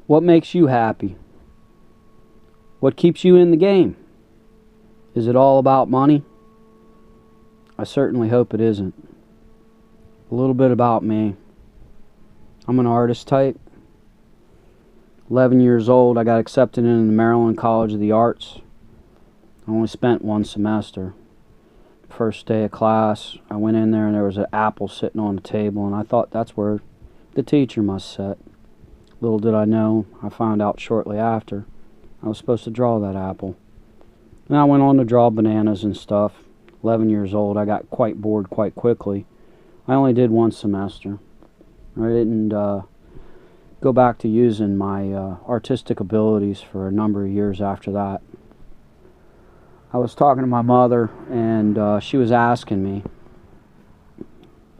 What makes you happy? What keeps you in the game? Is it all about money? I certainly hope it isn't. A little bit about me. I'm an artist type. 11 years old, I got accepted into the Maryland College of the Arts. I only spent one semester. First day of class, I went in there and there was an apple sitting on the table, and I thought that's where the teacher must sit. Little did I know, I found out shortly after, I was supposed to draw that apple. And I went on to draw bananas and stuff. 11 years old, I got quite bored quite quickly. I only did one semester. I didn't go back to using my artistic abilities for a number of years after that. I was talking to my mother, and she was asking me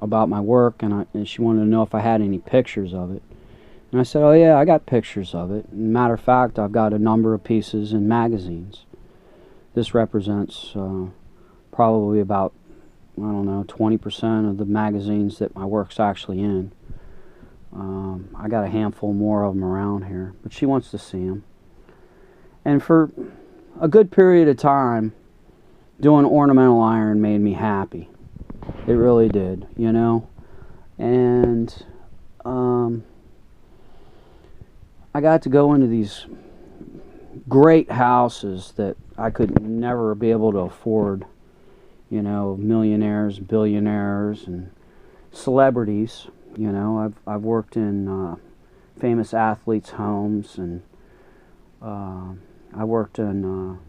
about my work, and she wanted to know if I had any pictures of it. And I said, oh yeah, I got pictures of it. Matter of fact, I've got a number of pieces in magazines. This represents probably about, I don't know, 20% of the magazines that my work's actually in. I got a handful more of them around here, but she wants to see them. And for a good period of time, doing ornamental iron made me happy. It really did, you know. And I got to go into these great houses that I could never be able to afford. You know, millionaires, billionaires, and celebrities. You know, I've worked in famous athletes' homes, and I worked in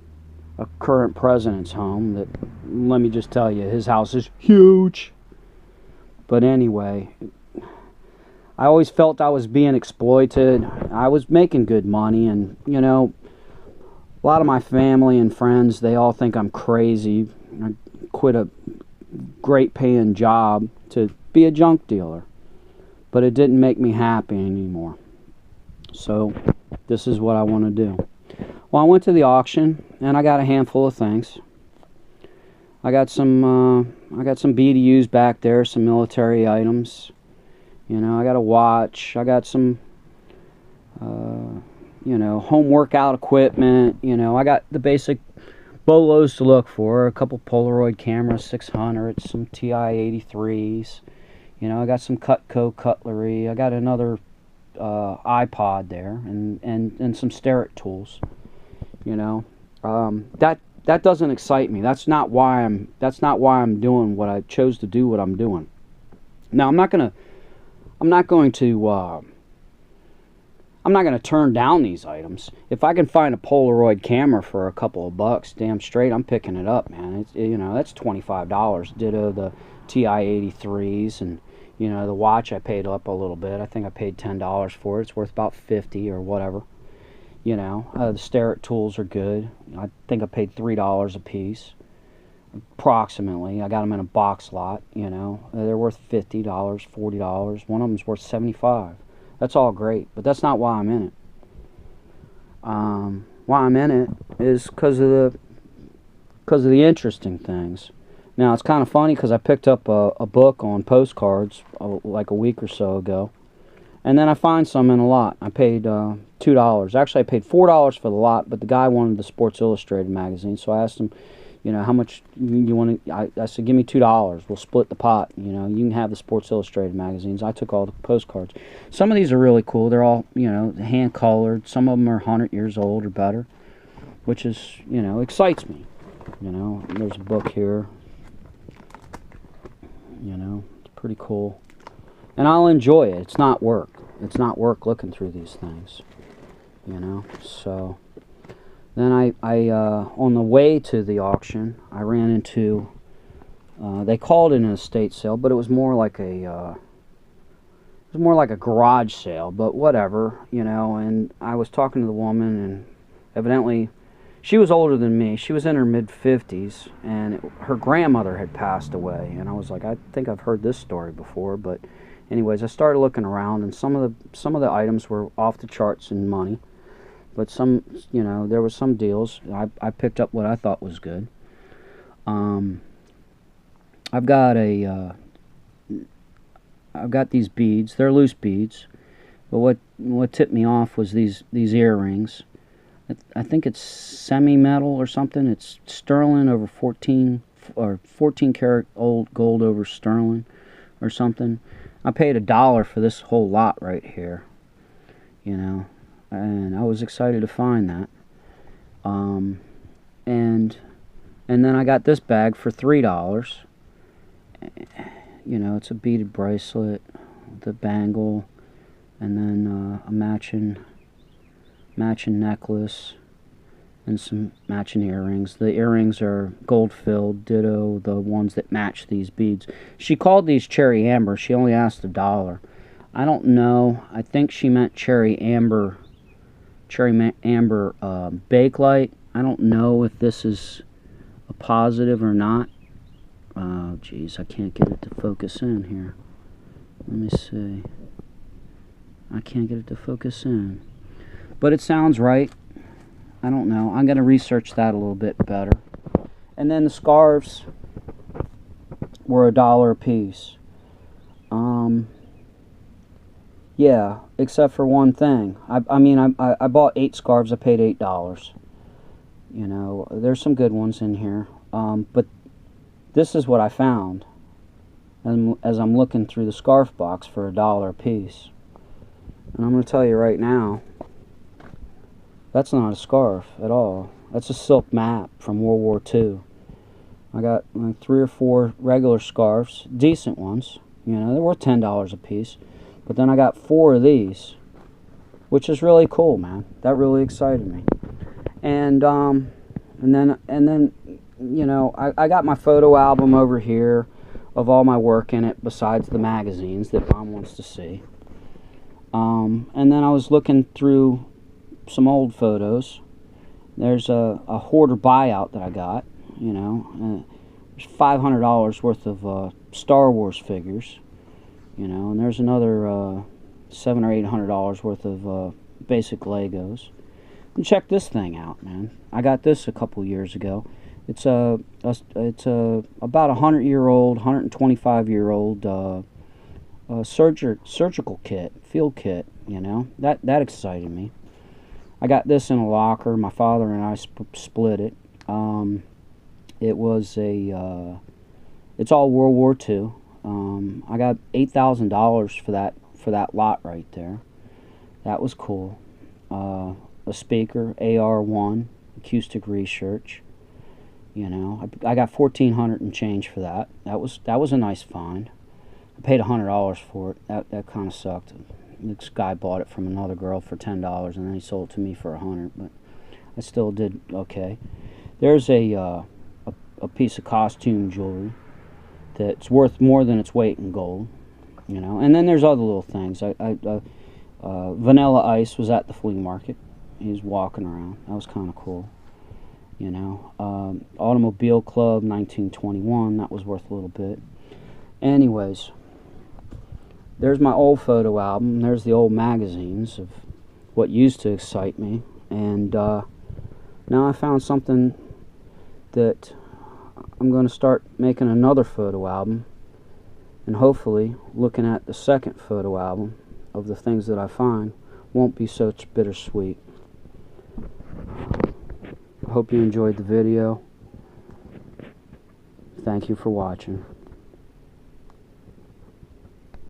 a current president's home that, let me just tell you, his house is huge. But anyway, I always felt I was being exploited. I was making good money, and, you know, a lot of my family and friends, they all think I'm crazy. I quit a great paying job to be a junk dealer. But it didn't make me happy anymore. So this is what I want to do. Well, I went to the auction and I got a handful of things. I got some BDUs back there, some military items. You know, I got a watch. I got some you know, home workout equipment. You know, I got the basic bolos to look for, a couple Polaroid cameras, 600s, some TI 83s. You know, I got some Cutco cutlery. I got another iPod there, and some Starrett tools. You know, that doesn't excite me. That's not why I'm doing what I chose to do. What I'm doing. Now, I'm not going to turn down these items. If I can find a Polaroid camera for a couple of bucks, damn straight, I'm picking it up, man. It's, you know, that's $25. Ditto the TI 83s, and, you know, the watch I paid up a little bit. I think I paid $10 for it. It's worth about $50 or whatever. You know, the Starrett tools are good. I think I paid $3 a piece, approximately. I got them in a box lot. You know, they're worth $50, $40. One of them's worth $75. That's all great, but that's not why I'm in it. Why I'm in it is because of the interesting things. Now, it's kind of funny because I picked up a book on postcards like a week or so ago, and then I find some in a lot. I paid $2. Actually, I paid $4 for the lot, but the guy wanted the Sports Illustrated magazine, so I asked him, you know, how much you want to... I said, give me $2. We'll split the pot. You know, you can have the Sports Illustrated magazines. I took all the postcards. Some of these are really cool. They're all, you know, hand-colored. Some of them are 100 years old or better, which is, you know, excites me. You know, there's a book here. You know, it's pretty cool. And I'll enjoy it. It's not work. It's not work looking through these things. You know, so... Then I on the way to the auction, I ran into, they called it an estate sale, but it was more like a garage sale, but whatever, you know. And I was talking to the woman, and evidently, she was older than me. She was in her mid-50s, and her grandmother had passed away. And I was like, I think I've heard this story before, but anyways, I started looking around, and some of the items were off the charts in money. But some, you know, there was some deals. I picked up what I thought was good. I've got these beads. They're loose beads. But what tipped me off was these earrings. I think it's semi-metal or something. It's sterling over 14 karat old gold over sterling or something. I paid $1 for this whole lot right here, you know, and I was excited to find that. And then I got this bag for $3. You know, it's a beaded bracelet, the bangle, and then a matching necklace and some matching earrings. The earrings are gold filled, ditto the ones that match these beads. She called these cherry amber. She only asked $1. I don't know. I think she meant cherry amber bakelite. I don't know if this is a positive or not. Oh, geez, I can't get it to focus in here. Let me see. I can't get it to focus in. But it sounds right. I don't know. I'm going to research that a little bit better. And then the scarves were $1 a piece. Yeah, except for one thing. I mean, I bought 8 scarves. I paid $8. You know, there's some good ones in here. But this is what I found as I'm looking through the scarf box for $1 a piece. And I'm going to tell you right now, that's not a scarf at all. That's a silk map from World War II. I got like 3 or 4 regular scarves, decent ones. You know, they're worth $10 a piece. But then I got 4 of these, which is really cool, man. That really excited me. And then you know, I got my photo album over here of all my work in it, besides the magazines that Mom wants to see. And then I was looking through some old photos. There's a hoarder buyout that I got, you know. There's $500 worth of Star Wars figures, you know, and there's another $700 or $800 worth of basic Legos. And check this thing out, man. I got this a couple years ago. It's about 100-year-old, 125-year-old surgical kit, field kit. You know, that excited me. I got this in a locker. My father and I split it. It was it's all World War II. I got $8,000 for that lot right there. That was cool. A speaker, AR1, acoustic research. You know, I got $1,400 and change for that. That was a nice find. I paid $100 for it. That kind of sucked. This guy bought it from another girl for $10, and then he sold it to me for $100. But I still did okay. There's a piece of costume jewelry that's worth more than its weight in gold. You know, and then there's other little things. Vanilla Ice was at the flea market. He was walking around. That was kind of cool. You know, Automobile Club 1921. That was worth a little bit. Anyways, there's my old photo album. There's the old magazines of what used to excite me. And now I found something that I'm going to start making another photo album. And hopefully, looking at the second photo album of the things that I find won't be such bittersweet. I hope you enjoyed the video. Thank you for watching.